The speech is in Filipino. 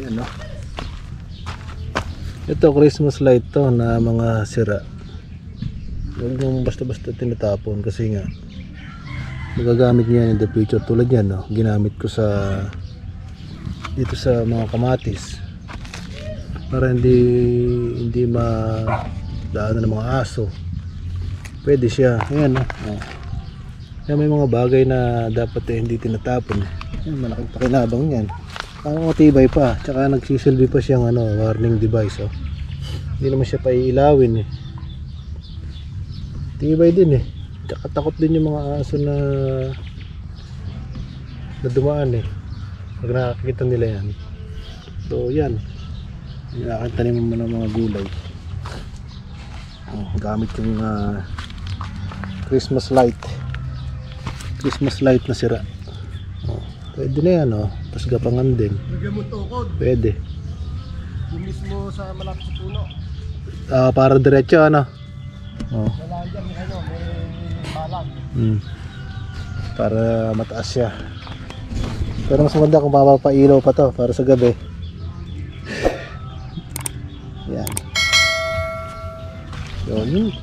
Ayan, no? Ito Christmas light to na mga sira. Huwag mong basta-basta tinatapon kasi nga magagamit niya in the future. Tulad yan, no? Ginamit ko sa dito sa mga kamatis para hindi madaanan ng mga aso. Pwede siya. Ayan, no? Kaya may mga bagay na dapat hindi tinatapon. Ayan, malaking pakinabang yan. Ang matibay pa, tsaka nagsisilbi pa siyang warning device. Oh. Hindi naman siya paiilawin eh. Tibay din eh. Tsaka takot din yung mga aso na dumaan eh. Pag nakakita nila yan. So yan. Nakakatanim mo ng mga gulay. Gamit yung Christmas light. Christmas light na sira. Pwede na yan, oh. Tapos gapangan din. Bigyan mo tukod. Pwede. Yung mismo sa malapit sa puno. Para diretso, ano? Oh. Wala dyan, may balag. Para mataas siya. Pero mas maganda kung mapapailaw pa to para sa gabi. Yan. Yun.